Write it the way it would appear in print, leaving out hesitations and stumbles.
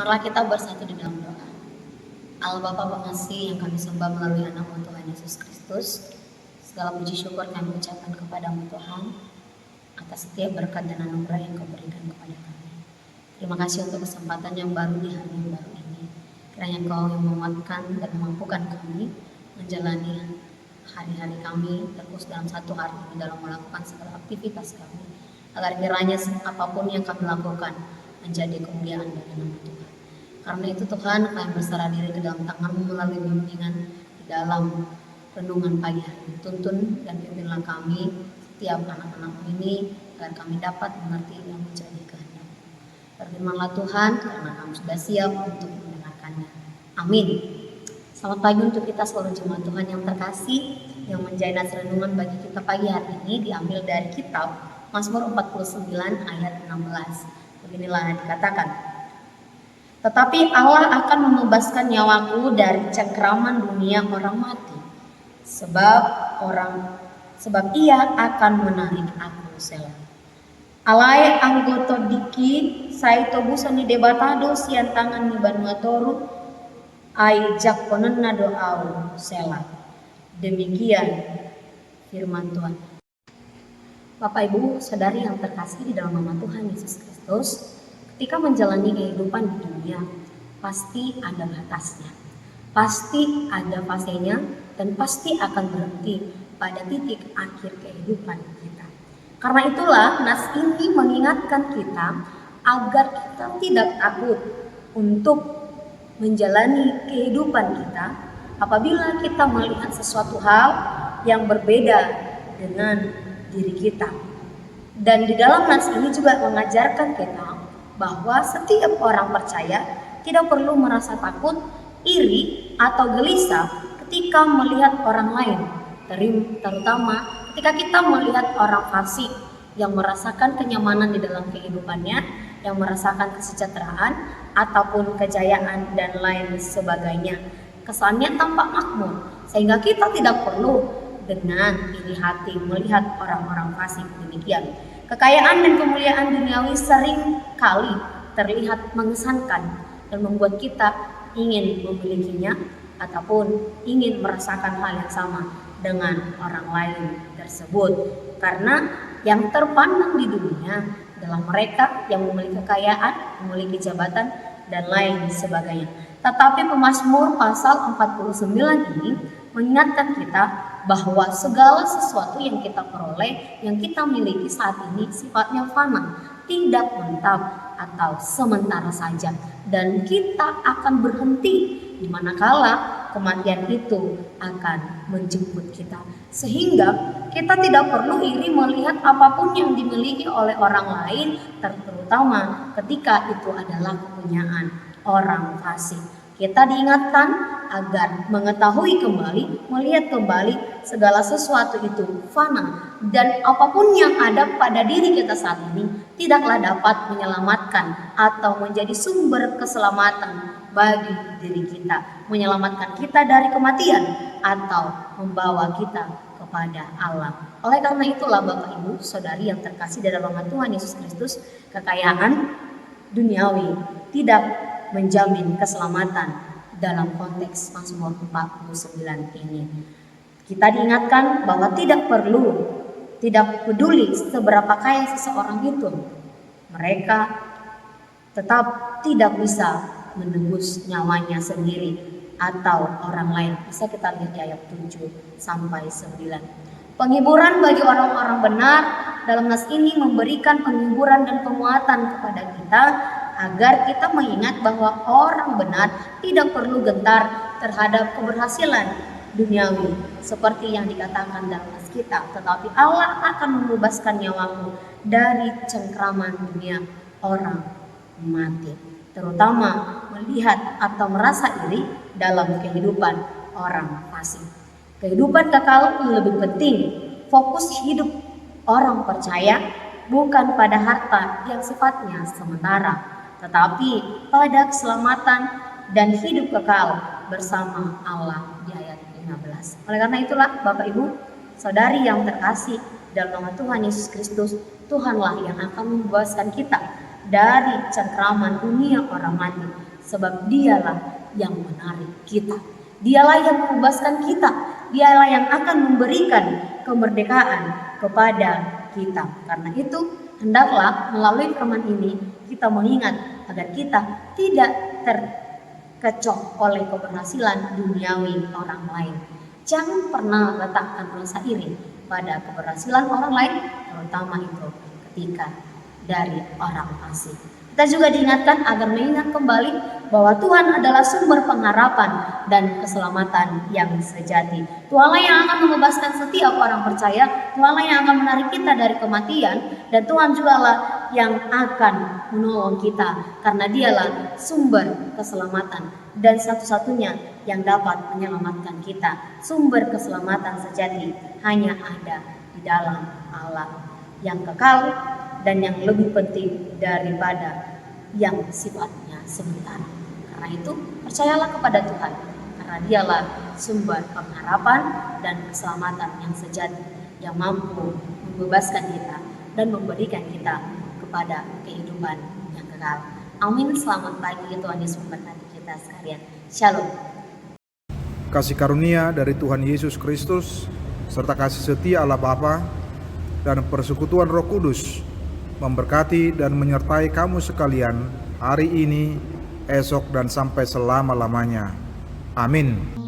Marilah kita bersatu di dalam doa. Allah Bapa pengasih yang kami sembah melalui anak-Mu Tuhan Yesus Kristus, segala puji syukur kami ucapkan kepadamu Tuhan atas setiap berkat dan anugerah yang Kau berikan kepada kami. Terima kasih untuk kesempatan yang baru di hari yang baru ini. Kiranya Kau yang menguatkan dan memampukan kami menjalani hari-hari kami terus dalam satu hari ini dalam melakukan segala aktivitas kami, agar kiranya apapun yang kami lakukan menjadi kemuliaan bagi nama Tuhan. Karena itu Tuhan, kami berserah diri ke dalam tangan-Mu melalui bimbingan di dalam renungan pagi hari ini. Tuntun dan pimpinlah kami setiap anak-anak ini agar kami dapat mengerti yang menjadi kehendak-Mu. Berfirmanlah Tuhan, karena kami sudah siap untuk mendengarkannya. Amin. Selamat pagi untuk kita seluruh jemaat Tuhan yang terkasih, yang menjadi nas renungan bagi kita pagi hari ini diambil dari kitab Mazmur 49 ayat 16. Beginilah dikatakan, tetapi Allah akan membebaskan nyawaku dari cengkraman dunia orang mati, sebab Ia akan menarik aku. Selah. Alai anggoto diki saito busoni debatado sian tangan ni banua toru ai jakonena doau. Selah. Demikian firman Tuhan. Bapak Ibu Saudari yang terkasih di dalam nama Tuhan Yesus Kristus, ketika menjalani kehidupan di dunia, pasti ada batasnya, pasti ada fasenya, dan pasti akan berhenti pada titik akhir kehidupan kita. Karena itulah nas ini mengingatkan kita agar kita tidak takut untuk menjalani kehidupan kita apabila kita melihat sesuatu hal yang berbeda dengan diri kita. Dan di dalam nas ini juga mengajarkan kita bahwa setiap orang percaya tidak perlu merasa takut, iri, atau gelisah ketika melihat orang lain, terutama ketika kita melihat orang fasik yang merasakan kenyamanan di dalam kehidupannya, yang merasakan kesejahteraan ataupun kejayaan dan lain sebagainya. Kesannya tampak makmur, sehingga kita tidak perlu dengan iri hati melihat orang-orang fasik demikian. Kekayaan dan kemuliaan duniawi sering kali terlihat mengesankan dan membuat kita ingin memilikinya ataupun ingin merasakan hal yang sama dengan orang lain tersebut. Karena yang terpandang di dunia adalah mereka yang memiliki kekayaan, memiliki jabatan, dan lain sebagainya. Tetapi pemazmur pasal 49 ini mengingatkan kita bahwa segala sesuatu yang kita peroleh, yang kita miliki saat ini sifatnya fana, tidak menetap atau sementara saja, dan kita akan berhenti di manakala kematian itu akan menjemput kita. Sehingga kita tidak perlu iri melihat apapun yang dimiliki oleh orang lain, terutama ketika itu adalah kepunyaan orang fasik. Kita diingatkan agar mengetahui kembali, melihat kembali segala sesuatu itu fana, dan apapun yang ada pada diri kita saat ini tidaklah dapat menyelamatkan atau menjadi sumber keselamatan bagi diri kita, menyelamatkan kita dari kematian atau membawa kita kepada Allah. Oleh karena itulah Bapak Ibu Saudari yang terkasih dalam nama Tuhan Yesus Kristus, kekayaan duniawi tidak menjamin keselamatan dalam konteks Mazmur 49 ini. Kita diingatkan bahwa tidak peduli seberapa kaya seseorang itu, mereka tetap tidak bisa menebus nyawanya sendiri atau orang lain. Bisa kita lihat di ayat 7 sampai 9. Penghiburan bagi orang-orang benar dalam nas ini memberikan penghiburan dan penguatan kepada kita agar kita mengingat bahwa orang benar tidak perlu gentar terhadap keberhasilan duniawi seperti yang dikatakan dalam nas kita, tetapi Allah akan membebaskan nyawamu dari cengkraman dunia orang mati, terutama melihat atau merasa iri dalam kehidupan orang fasik. Kehidupan kekal lebih penting. Fokus hidup orang percaya bukan pada harta yang sifatnya sementara, tetapi pada keselamatan dan hidup kekal bersama Allah di ayat 15. Oleh karena itulah Bapak Ibu Saudari yang terkasih dalam nama Tuhan Yesus Kristus, Tuhanlah yang akan membebaskan kita dari cengkraman dunia orang mati, sebab dialah yang menarik kita. Dialah yang membebaskan kita. Dialah yang akan memberikan kemerdekaan kepada kita. Karena itu, hendaklah melalui firman ini kita mengingat agar kita tidak terkecoh oleh keberhasilan duniawi orang lain. Jangan pernah letakkan rasa iri pada keberhasilan orang lain, terutama itu ketika dari orang asing. Kita juga diingatkan agar mengingat kembali bahwa Tuhan adalah sumber pengharapan dan keselamatan yang sejati. Tuhanlah yang akan membebaskan setiap orang percaya, Tuhanlah yang akan menarik kita dari kematian, dan Tuhan jugalah yang akan menolong kita, karena dialah sumber keselamatan dan satu-satunya yang dapat menyelamatkan kita. Sumber keselamatan sejati hanya ada di dalam Allah yang kekal dan yang lebih penting daripada yang sifatnya sebentar. Karena itu, percayalah kepada Tuhan, karena dialah sumber pengharapan dan keselamatan yang sejati, yang mampu membebaskan kita dan memberikan kita kepada kehidupan yang kekal. Amin. Selamat pagi, Tuhan Yesus memberkati kita sekalian. Shalom. Kasih karunia dari Tuhan Yesus Kristus serta kasih setia Allah Bapa dan persekutuan Roh Kudus memberkati dan menyertai kamu sekalian hari ini, esok, dan sampai selama-lamanya. Amin.